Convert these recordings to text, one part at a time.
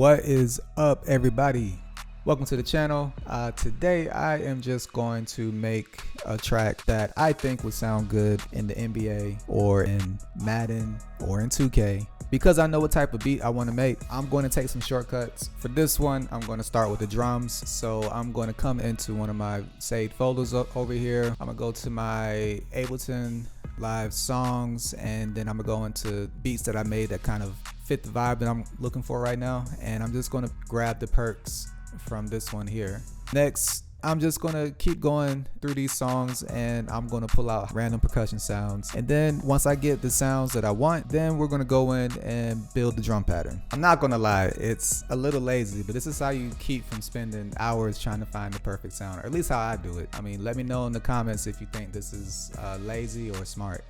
What is up, everybody? Welcome to the channel. Today I am just going to make a track that I think would sound good in the NBA or in Madden or in 2K. Because I know what type of beat I want to make, I'm going to take some shortcuts. For this one, I'm going to start with the drums. So I'm going to come into one of my saved folders over here. I'm going to go to my Ableton live songs, and then I'm going to go into beats that I made that kind of fit the vibe that I'm looking for right now. And I'm just going to grab the perks from this one here. Next, I'm just gonna keep going through these songs and I'm gonna pull out random percussion sounds. And then once I get the sounds that I want, then we're gonna go in and build the drum pattern. I'm not gonna lie, it's a little lazy, but this is how you keep from spending hours trying to find the perfect sound, or at least how I do it. I mean, let me know in the comments if you think this is lazy or smart.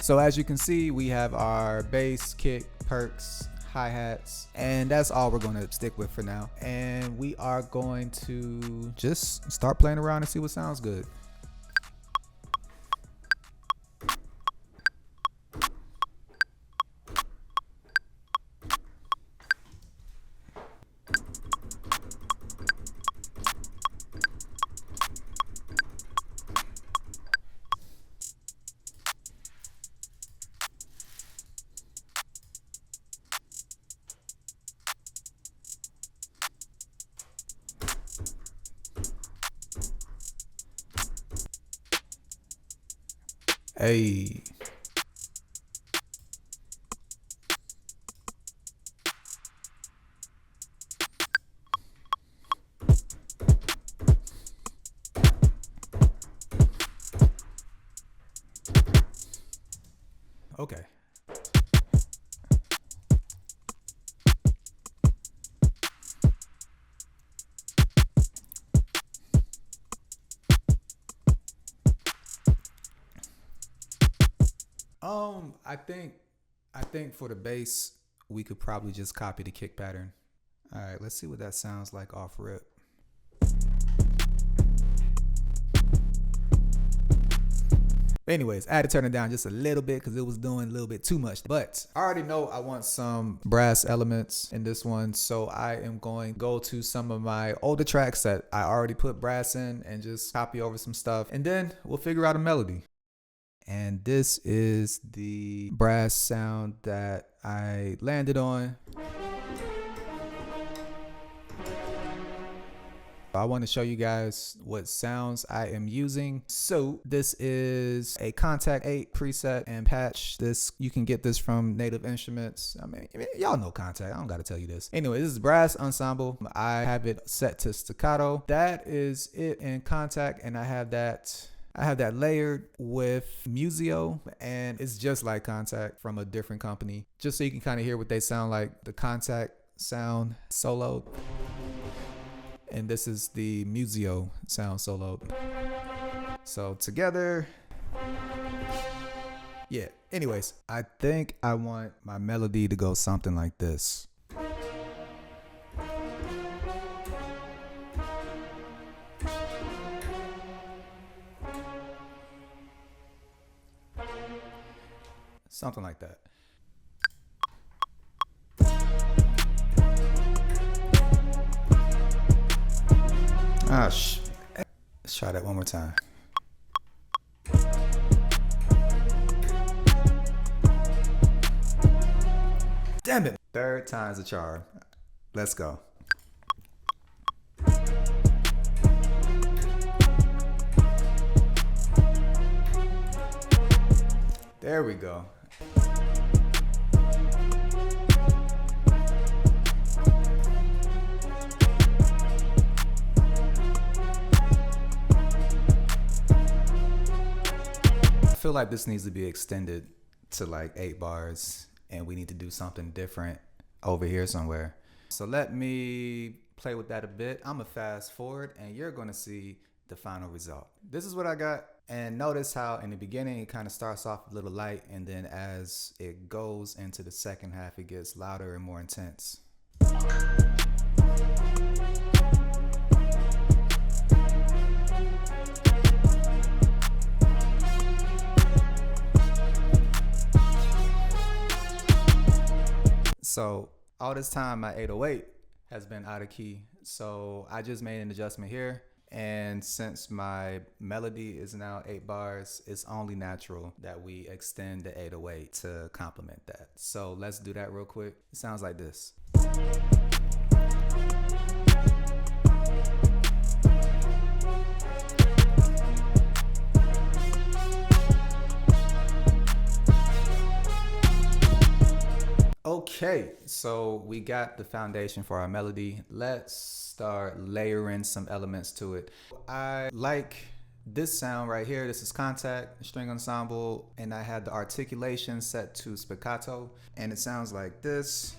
So as you can see, we have our bass, kick, perks, hi-hats, and that's all we're going to stick with for now. And we are going to just start playing around and see what sounds good. Hey. Okay. I think for the bass, we could probably just copy the kick pattern. All right, let's see what that sounds like off rip. Anyways, I had to turn it down just a little bit because it was doing a little bit too much. But I already know I want some brass elements in this one, so I am going to go to some of my older tracks that I already put brass in and just copy over some stuff, and then we'll figure out a melody. And this is the brass sound that I landed on. I want to show you guys what sounds I am using. So this is a Contact 8 preset and patch. This, you can get this from Native Instruments. I mean y'all know Contact, I don't got to tell you this. Anyway, this is brass ensemble. I have it set to staccato. That is it in Contact, and I have that layered with Musio, and it's just like Contact from a different company, just so you can kind of hear what they sound like. The Contact sound soloed, and this is the Musio sound soloed. So together, yeah. Anyways, I think I want my melody to go something like this. Something like that. Let's try that one more time. Damn it. Third time's a charm. Let's go. There we go. I feel like this needs to be extended to like 8 bars, and we need to do something different over here somewhere. So let me play with that a bit. I'm gonna fast forward and you're gonna see the final result. This is what I got, and notice how in the beginning it kind of starts off a little light, and then as it goes into the second half it gets louder and more intense. So all this time my 808 has been out of key. So I just made an adjustment here. And since my melody is now 8 bars, it's only natural that we extend the 808 to complement that. So let's do that real quick. It sounds like this. Okay, so we got the foundation for our melody. Let's start layering some elements to it. I like this sound right here. This is Contact String Ensemble, and I had the articulation set to spiccato, and it sounds like this.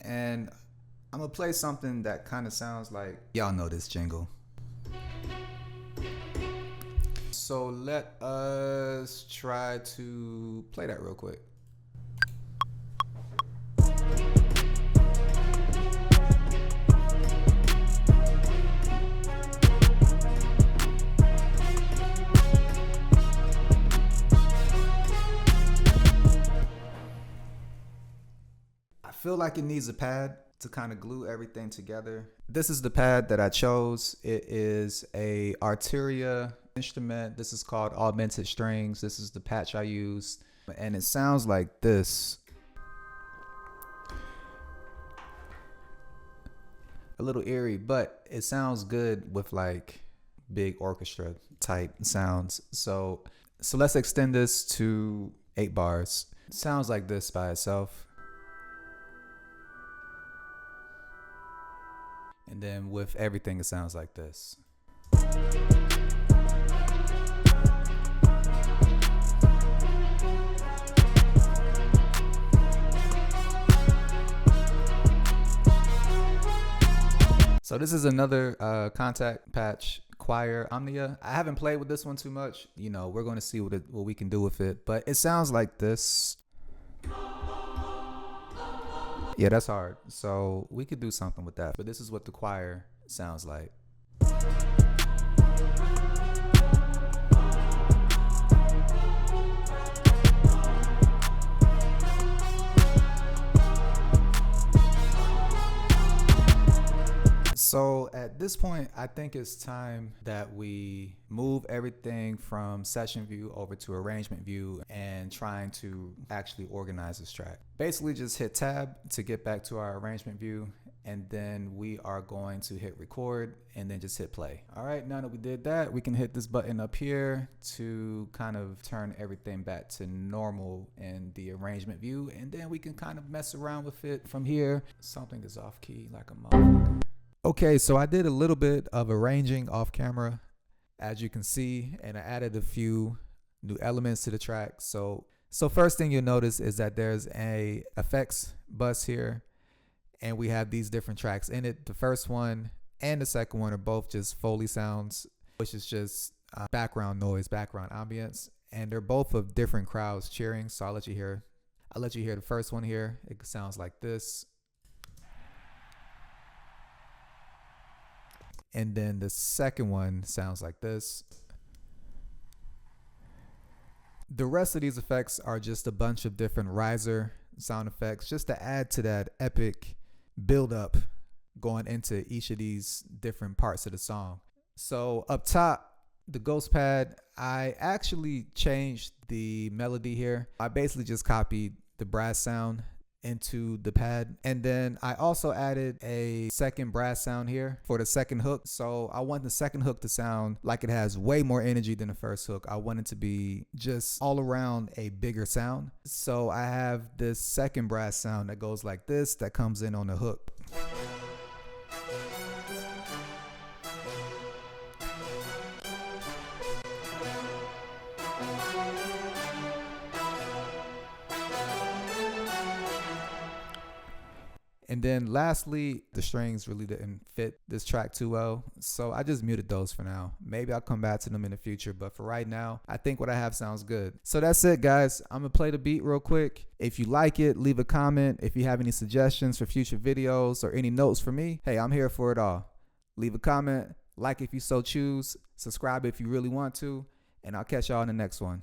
And I'm gonna play something that kind of sounds like, y'all know this jingle. So let us try to play that real quick. I feel like it needs a pad to kind of glue everything together. This is the pad that I chose. It is a Arteria instrument. This is called Augmented Strings. This is the patch I used, and it sounds like this. A little eerie, but it sounds good with like big orchestra type sounds. So let's extend this to 8 bars. It sounds like this by itself. And then with everything, it sounds like this. So this is another Contact patch, Choir Omnia. I haven't played with this one too much. You know, we're going to see what we can do with it. But it sounds like this. Yeah, that's hard. So we could do something with that. But this is what the choir sounds like. So at this point, I think it's time that we move everything from session view over to arrangement view and trying to actually organize this track. Basically just hit tab to get back to our arrangement view, and then we are going to hit record and then just hit play. All right, now that we did that, we can hit this button up here to kind of turn everything back to normal in the arrangement view, and then we can kind of mess around with it from here. Something is off key like a motherfucker. Okay, so I did a little bit of arranging off camera, as you can see, and I added a few new elements to the track. So first thing you'll notice is that there's a effects bus here, and we have these different tracks in it. The first one and the second one are both just Foley sounds, which is just background noise, background ambience, and they're both of different crowds cheering. So I'll let you hear the first one here. It sounds like this. And then the second one sounds like this. The rest of these effects are just a bunch of different riser sound effects just to add to that epic build up going into each of these different parts of the song. So up top, the ghost pad, I actually changed the melody here. I basically just copied the brass sound into the pad, and then I also added a second brass sound here for the second hook. So I want the second hook to sound like it has way more energy than the first hook. I want it to be just all around a bigger sound. So I have this second brass sound that goes like this, that comes in on the hook. And then lastly, the strings really didn't fit this track too well, so I just muted those for now. Maybe I'll come back to them in the future, but for right now, I think what I have sounds good. So that's it, guys. I'm gonna play the beat real quick. If you like it, leave a comment. If you have any suggestions for future videos or any notes for me, hey, I'm here for it all. Leave a comment, like if you so choose, subscribe if you really want to, and I'll catch y'all in the next one.